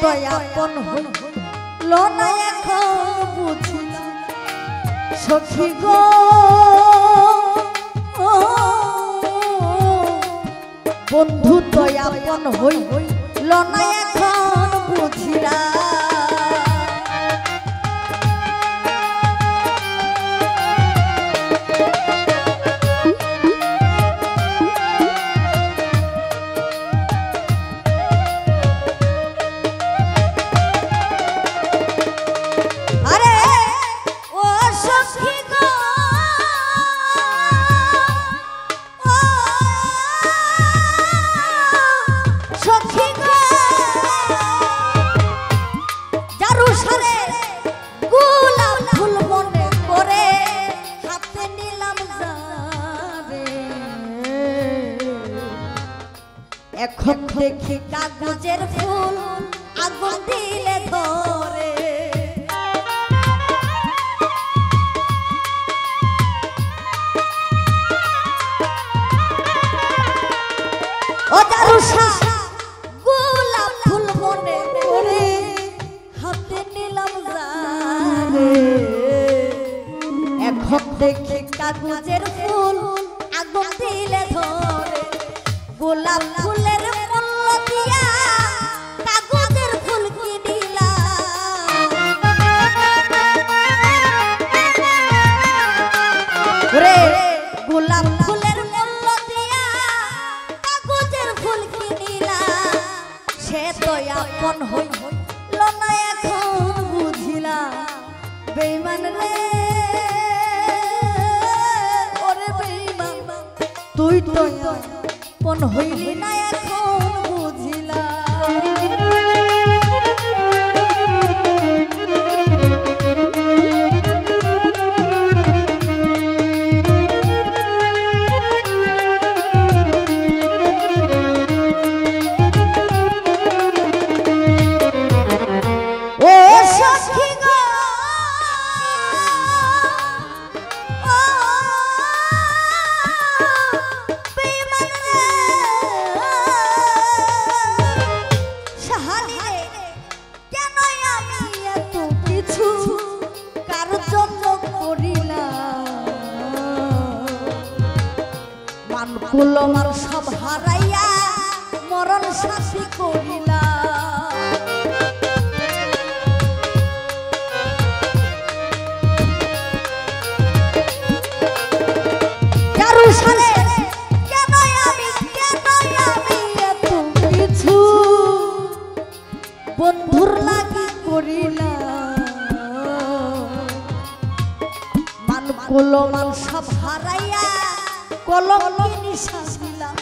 তো আপন হইল না এখন বুঝিলাম সখী গো বন্ধু তো আপন হইল না এখন বুঝিলাম এখন দেখি কাগজের ফুল আগুন দিলে ধরে ও দারুষা গোলাপ ফুল মনে করে হাতে নিলাম জারে এখন দেখি কাগজের ফুল আগুন দিলে ধরে গোলাপ ফুলের মূল্য দিয়া কাগজের ফুল কিনিলাম রে গোলাপ ফুলের মূল্য দিয়া কাগজের ফুল কিনিলাম সে তো আপন হইল না এখন বুঝিলাম বেঈমান রে ওরে বেঈমান তুই তো আপন হইলি না এখন বুঝিলাম ও সখী গো কুলমার সব হারাইয়া মরণ শাসি করিলা জারুসালে কেন আমি এত কিছু বন্ধুর লাগি করিলাম মান কুলমার সব হারাইয়া কলম নিশাসিলাম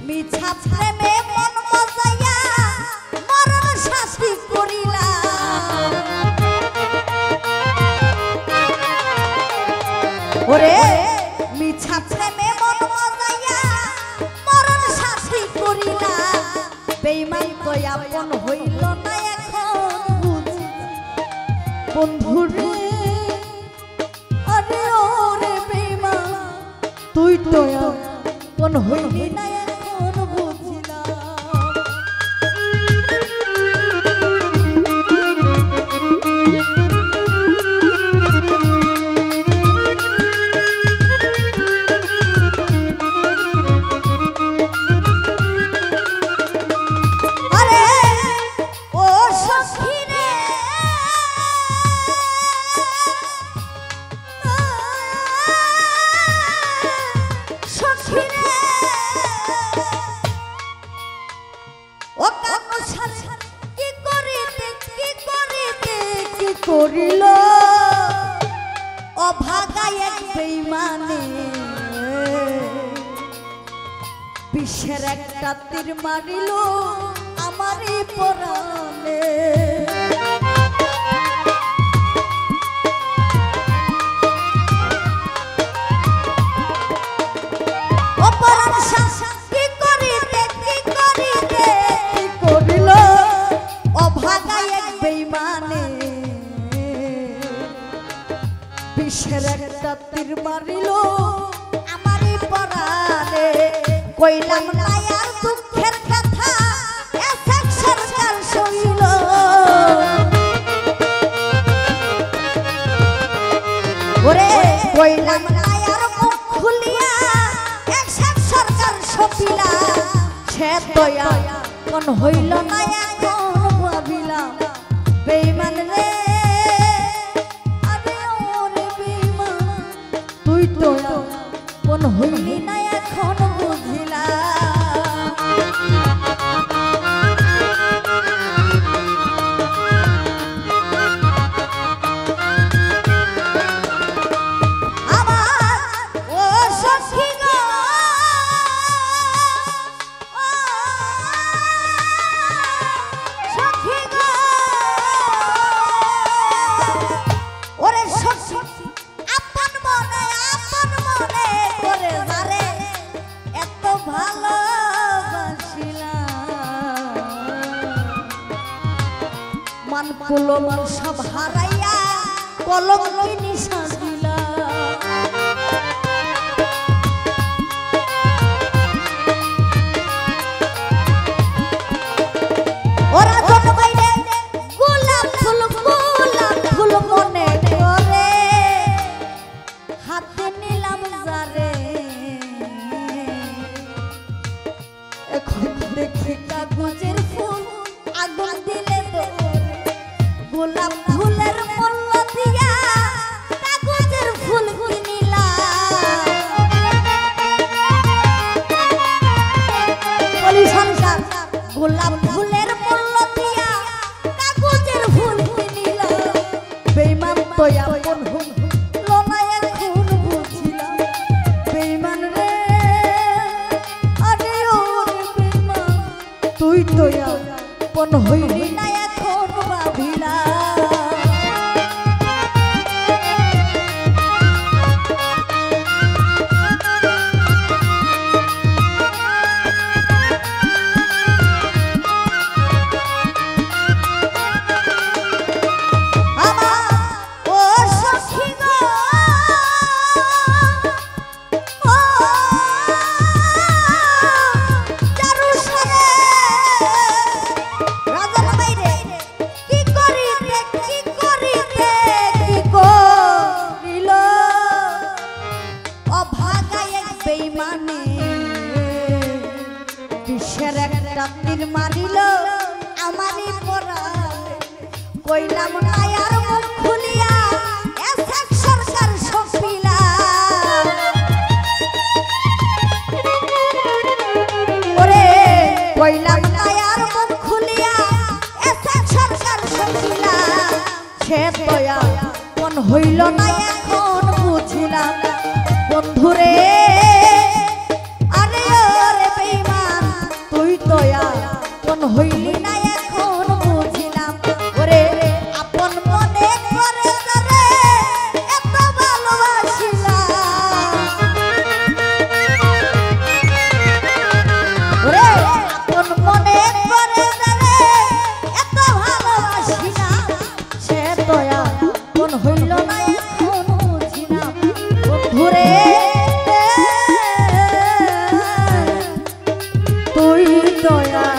মিছা প্রেমে মন মজাইয়া মরণ শাস্তি করিলাম ওরে মিছা প্রেমে মন মজাইয়া মরণ শাস্তি করিলাম বেঈমান তো আপন হইল না এখন বুঝিলাম বন্ধু রে আরে ওরে বেঈমান তুই তো আপন হইলি না এখন বুঝিলাম আরে ও সখী রে করিল অভাগায় এক বেঈমানে বিষের একটা তীর মারিল আমারই পরাণে অপরাণ কি করিতে করিল অভাগায় এক বেঈমানে বিষের একটা তীর মারিল আমারই পরাণে কইলাম না আর দুঃখের কথা এসব সরকার সইল কইলাম নায়ার মুখ খুলিয়া একসাথ সরকার সপিলা সে দয়া কোন হইল না এখন ভাবিলা বেঈমান রে আরে ওরে বেঈমান তুই তো কোন হইলি না এখন বুঝিলা কুলমান সব হারাইয়া কলঙ্কিনী সাজিলা ওরা জন্মাইলে গোলাপ ফুল মনে করে হাতে নিলাম যারে এখন দেখি কাগজের ফুল আগুন দিলে গোলাপ ফুলের মূল্য দিয়া কাগজের ফুল কিনিলা বলি সংসার গোলাপ ফুলের মূল্য দিয়া কাগজের ফুল কিনিলা বেঈমান তো আপন হলো না এখন বুঝিলাম বেঈমান রে আরে ওরে বেঈমান তুই তো আপন হইলি না এখন ভাবিলা তীর মারিল আমারই পরালে কইলাম নায়ার মুখ খুলিয়া এসেক সরকার সপিলা ওরে কইলাম নায়ার মুখ খুলিয়া এসেক সরকার সপিলা সে দয়া কোন হইল না এখন বুঝিলাম বন্ধুরে কোন হইলি না এখন বুঝিলাম ওরে আপন মনে করে রে এত ভালোবাসিলা ওরে আপন মনে করে রে এত ভালোবাসিলা সে দয়া কোন হইল না এখন বুঝিলাম বন্ধুরে তুই দয়া